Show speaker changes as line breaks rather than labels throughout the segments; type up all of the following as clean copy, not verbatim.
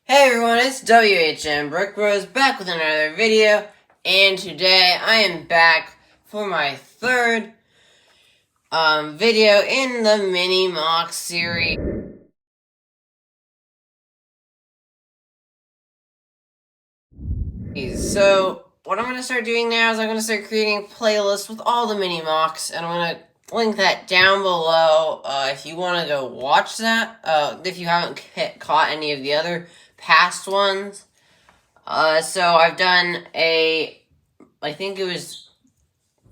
Hey everyone, it's WHM Brick Bros back with another video, and today I am back for my third video in the mini mock series. So what I'm going to start doing now is I'm going to start creating a playlist with all the mini mocks, and I'm going to link that down below if you want to go watch that, if you haven't caught any of the other past ones. So I've done I think it was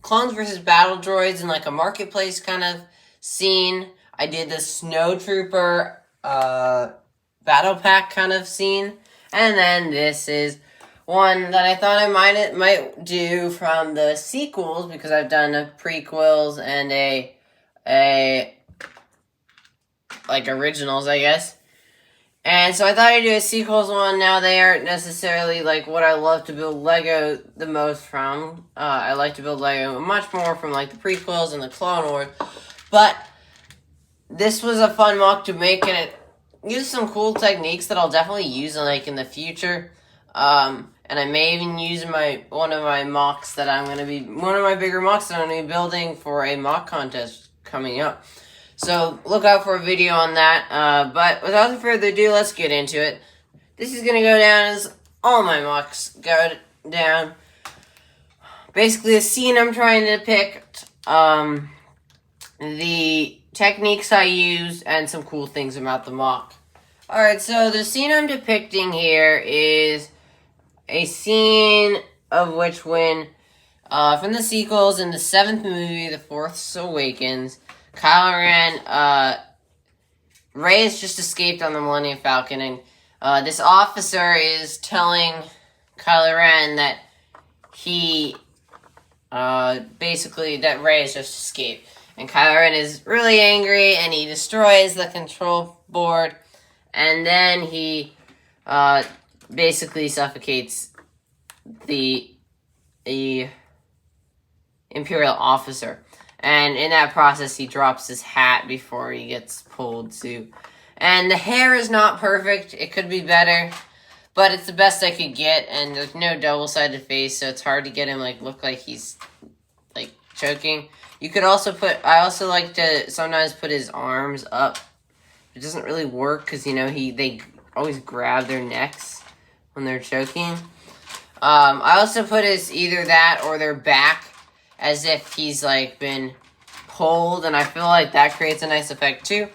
Clones versus Battle Droids in like a marketplace kind of scene. I did the Snow Trooper battle pack kind of scene. And then this is one that I thought I might do from the sequels, because I've done a prequels and a like originals, I guess. And so I thought I'd do a sequels one. Now they aren't necessarily like what I love to build Lego the most from. I like to build Lego much more from like the prequels and the Clone Wars. But this was a fun mock to make, and it used some cool techniques that I'll definitely use in the future. And I may even use one of my bigger mocks that I'm going to be building for a mock contest coming up. So look out for a video on that. But without further ado, let's get into it. This is going to go down as all my mocks go down. Basically, the scene I'm trying to depict, the techniques I use, and some cool things about the mock. Alright, so the scene I'm depicting here is a scene of which when, from the sequels in the 7th movie, The Force Awakens, Kylo Ren, Rey has just escaped on the Millennium Falcon, and this officer is telling Kylo Ren that that Rey has just escaped. And Kylo Ren is really angry, and he destroys the control board, and then he, basically suffocates the Imperial officer. And in that process, he drops his hat before he gets pulled too. And the hair is not perfect. It could be better, but it's the best I could get. And there's no double-sided face, so it's hard to get him look like he's choking. You could also I also like to sometimes put his arms up. It doesn't really work because they always grab their necks when they're choking. I also put either that or their back, as if he's been pulled, and I feel like that creates a nice effect too.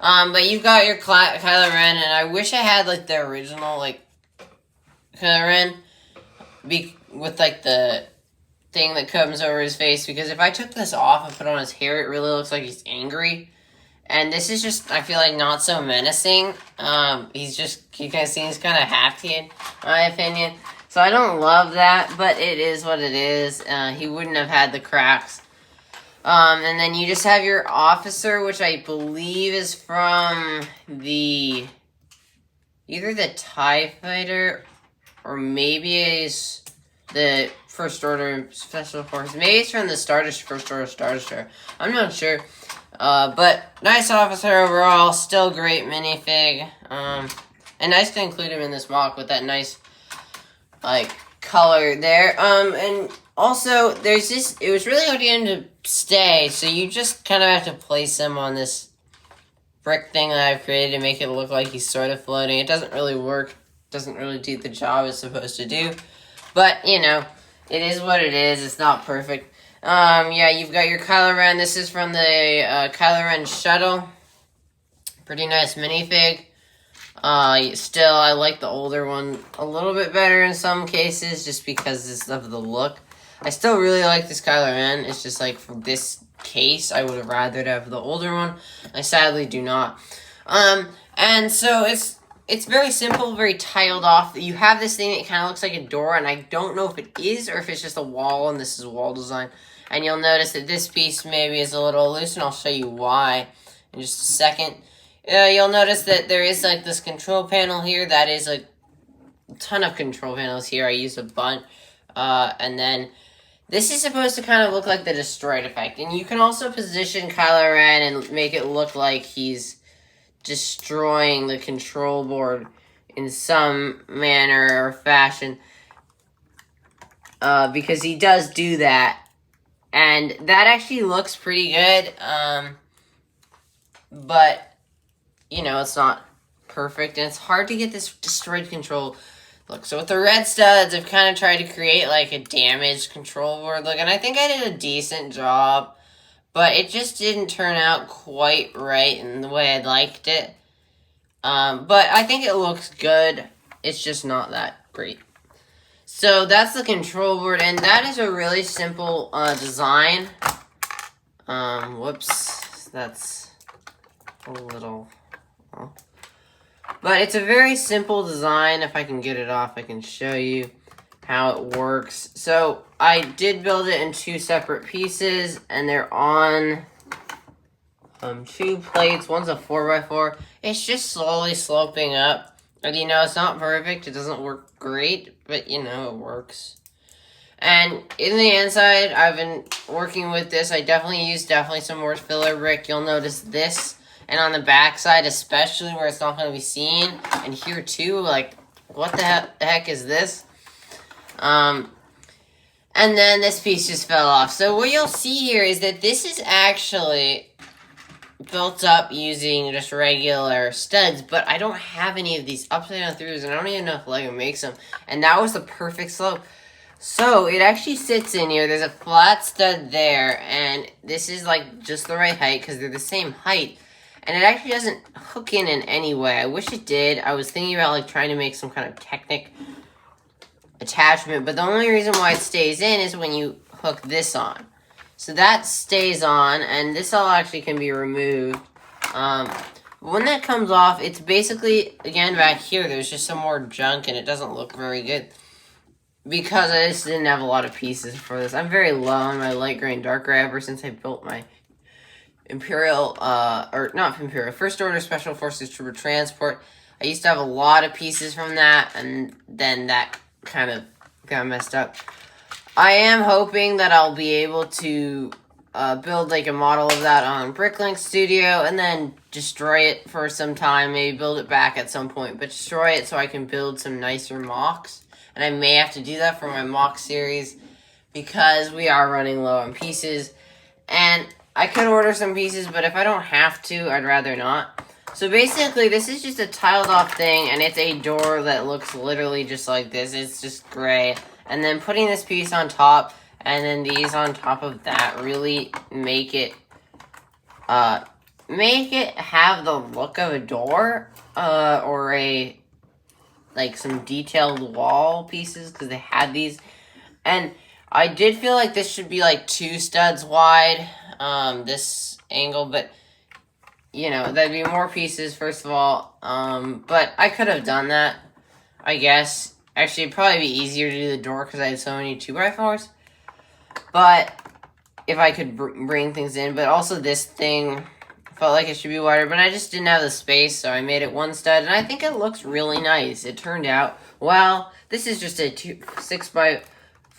But you've got your Kylo Ren, and I wish I had the original Kylo Ren with the thing that comes over his face, because if I took this off and put on his hair, it really looks like he's angry. And this is just, I feel not so menacing. You guys see, he's kind of happy in my opinion. So I don't love that, but it is what it is. He wouldn't have had the cracks. And then you just have your officer, which I believe is from either the TIE Fighter, or maybe the First Order Special Forces. Maybe it's from the First Order Star Destroyer. I'm not sure. But nice officer overall, still great minifig. And nice to include him in this mock with that nice color there. And also it was really hard to get him to stay, so you just kind of have to place him on this brick thing that I've created to make it look like he's sort of floating. It doesn't really work, doesn't really do the job it's supposed to do, but it is what it is. It's not perfect. Yeah, you've got your Kylo Ren. This is from the Kylo Ren shuttle. Pretty nice minifig. Still, I like the older one a little bit better in some cases, just because of the look. I still really like this Kylo Ren. It's just for this case, I would have rather have the older one. I sadly do not. And so it's very simple, very tiled off. You have this thing that kind of looks like a door, and I don't know if it is or if it's just a wall, and this is a wall design. And you'll notice that this piece maybe is a little loose, and I'll show you why in just a second. You'll notice that there is this control panel here. That is a ton of control panels here. I used a bunch. And then this is supposed to kind of look like the destroyed effect. And you can also position Kylo Ren and make it look like he's destroying the control board in some manner or fashion. Because he does do that. And that actually looks pretty good. But, you know, it's not perfect. And it's hard to get this destroyed control look. So with the red studs, I've kind of tried to create like a damaged control board look. And I think I did a decent job. But it just didn't turn out quite right in the way I'd liked it. But I think it looks good. It's just not that great. So that's the control board, and that is a really simple design. Whoops, that's a little... Oh. But it's a very simple design. If I can get it off, I can show you how it works. So I did build it in 2 separate pieces, and they're on 2 plates. One's a 4x4. It's just slowly sloping up. And, you know, it's not perfect. It doesn't work great, but, you know, it works. And in the inside, I've been working with this. I definitely used some more filler brick. You'll notice this. And on the back side, especially where it's not going to be seen. And here, too, like, what the heck is this? And then this piece just fell off. So what you'll see here is that this is actually built up using just regular studs, but I don't have any of these upside down throughs, and I don't even know if LEGO makes them. And that was the perfect slope. So it actually sits in here. There's a flat stud there, and this is like just the right height because they're the same height. And it actually doesn't hook in any way. I wish it did. I was thinking about like trying to make some kind of Technic attachment, but the only reason why it stays in is when you hook this on. So that stays on, and this all actually can be removed. When that comes off, it's basically, again, back here, there's just some more junk, and it doesn't look very good. Because I just didn't have a lot of pieces for this. I'm very low on my light gray and dark gray ever since I built my Imperial, First Order Special Forces Trooper Transport. I used to have a lot of pieces from that, and then that kind of got messed up. I am hoping that I'll be able to build like a model of that on Bricklink Studio and then destroy it for some time. Maybe build it back at some point, but destroy it so I can build some nicer mocks. And I may have to do that for my mock series because we are running low on pieces. And I could order some pieces, but if I don't have to, I'd rather not. So basically, this is just a tiled off thing, and it's a door that looks literally just like this. It's just gray. And then putting this piece on top, and then these on top of that really make it have the look of a door, or like some detailed wall pieces, because they had these. And I did feel like this should be like 2 studs wide, this angle, but, you know, that'd be more pieces, first of all. But I could have done that, I guess. Actually, it'd probably be easier to do the door because I had so many 2x4s. But if I could bring things in. But also this thing felt like it should be wider. But I just didn't have the space, so I made it 1 stud. And I think it looks really nice. It turned out well. This is just a 6x4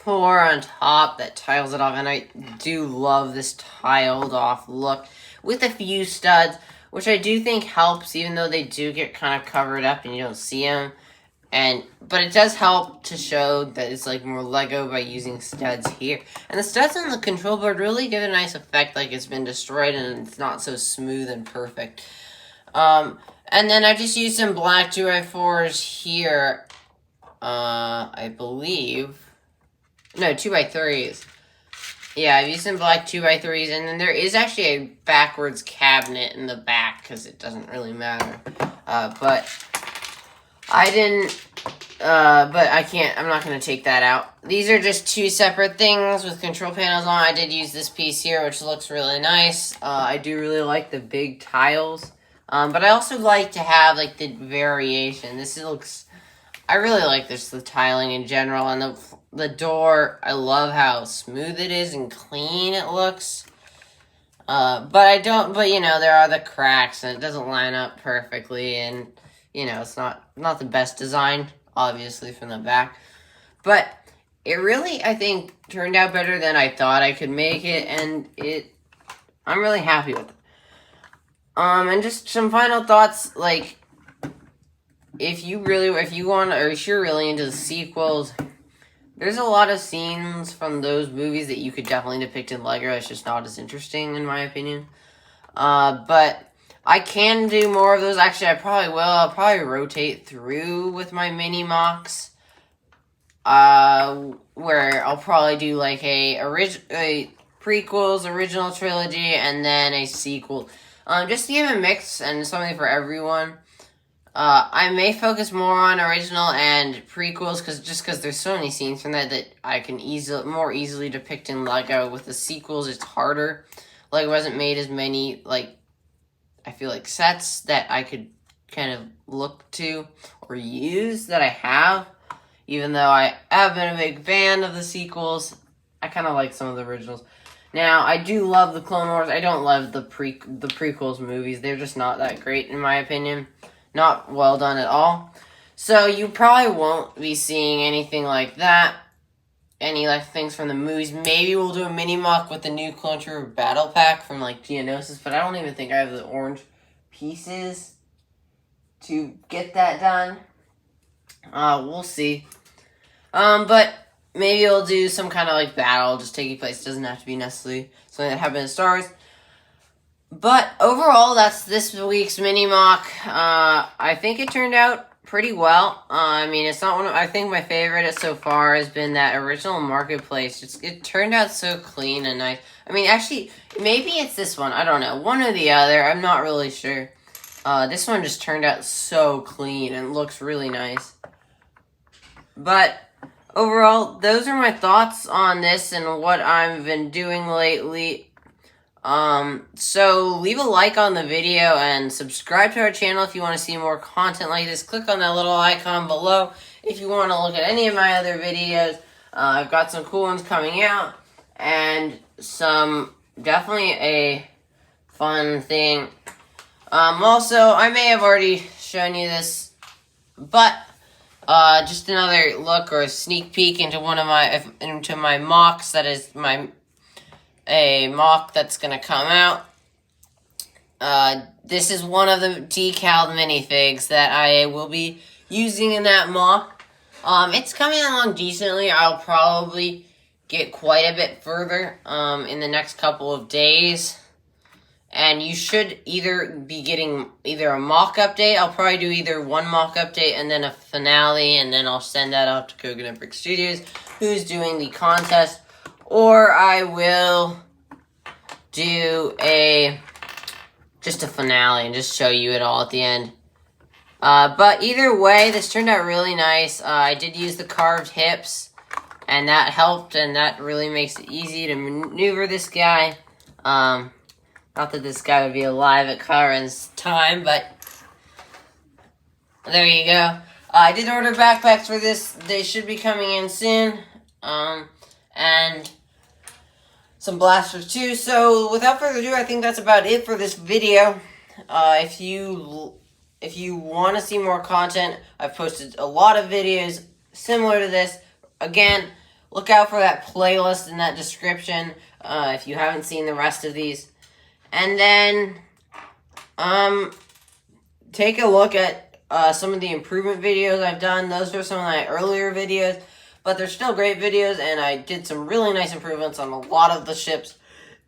on top that tiles it off. And I do love this tiled off look with a few studs, which I do think helps, even though they do get kind of covered up and you don't see them. But it does help to show that it's like more Lego by using studs here. And the studs on the control board really give a nice effect, like it's been destroyed and it's not so smooth and perfect. And then I just used some black 2x4s here. I believe. No, 2x3s. Yeah, I've used some black 2x3s, and then there is actually a backwards cabinet in the back, because it doesn't really matter. But I didn't, but I'm not going to take that out. These are just 2 separate things with control panels on. I did use this piece here, which looks really nice. I do really like the big tiles. But I also like to have, like, the variation. I really like the tiling in general. And the door, I love how smooth it is and clean it looks. But you know, there are the cracks, and it doesn't line up perfectly, and you know, it's not the best design, obviously, from the back. But it really, I think, turned out better than I thought I could make it, and I'm really happy with it. And just some final thoughts, like, if you're really into the sequels, there's a lot of scenes from those movies that you could definitely depict in Lego. It's just not as interesting, in my opinion. But I can do more of those. Actually, I probably will. I'll probably rotate through with my mini mocks. Where I'll probably do like a prequels, original trilogy, and then a sequel. Just to give a mix and something for everyone. I may focus more on original and prequels because there's so many scenes from that I can more easily depict in Lego. With the sequels, it's harder. Lego hasn't made as many, like, I feel like sets that I could kind of look to or use that I have. Even though I have been a big fan of the sequels, I kind of like some of the originals. Now, I do love the Clone Wars. I don't love the prequels movies. They're just not that great, in my opinion. Not well done at all. So, you probably won't be seeing anything like that. Any like things from the movies. Maybe we'll do a mini mock with the new Clone Trooper Battle Pack from like Geonosis, but I don't even think I have the orange pieces to get that done. We'll see. But maybe we'll do some kind of like battle just taking place. It doesn't have to be necessarily something that happened in Star Wars. But overall, that's this week's mini mock. I think it turned out pretty well. I mean, it's not I think my favorite so far has been that original Marketplace. It turned out so clean and nice. I mean, actually, maybe it's this one. I don't know. One or the other. I'm not really sure. This one just turned out so clean and looks really nice. But overall, those are my thoughts on this and what I've been doing lately. So leave a like on the video and subscribe to our channel if you want to see more content like this. Click on that little icon below if you want to look at any of my other videos. I've got some cool ones coming out and definitely a fun thing. Also, I may have already shown you this, but just another look or a sneak peek into into my mocks. That is a mock that's gonna come out. This is one of the decaled minifigs that I will be using in that mock. It's coming along decently. I'll probably get quite a bit further in the next couple of days. And you should either be getting a mock update. I'll probably do either one mock update and then a finale, and then I'll send that out to Coconut Brick Studios, who's doing the contest. Or I will do just a finale and just show you it all at the end. But either way, this turned out really nice. I did use the carved hips, and that helped, and that really makes it easy to maneuver this guy. Not that this guy would be alive at Kylo Ren's time, but there you go. I did order backpacks for this. They should be coming in soon. And some blasters too. So without further ado, I think that's about it for this video. If you want to see more content, I've posted a lot of videos similar to this. Again, look out for that playlist in that description if you haven't seen the rest of these. And then, take a look at some of the improvement videos I've done. Those are some of my earlier videos, but they're still great videos, and I did some really nice improvements on a lot of the ships.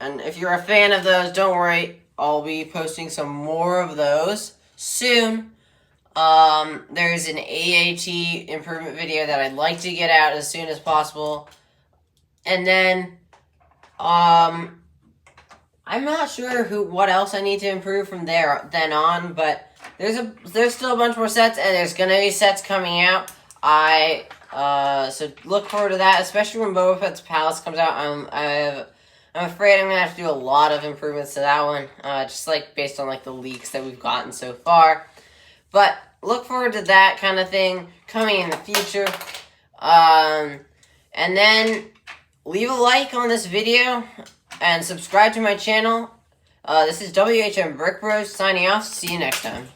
And if you're a fan of those, don't worry, I'll be posting some more of those soon. There's an AAT improvement video that I'd like to get out as soon as possible. And then, I'm not sure what else I need to improve from then on, but there's still a bunch more sets, and there's gonna be sets coming out. So look forward to that, especially when Boba Fett's Palace comes out. I'm afraid I'm gonna have to do a lot of improvements to that one, just like based on like the leaks that we've gotten so far. But look forward to that kind of thing coming in the future. And then leave a like on this video. And subscribe to my channel. This is WHM Brick Bros signing off. See you next time.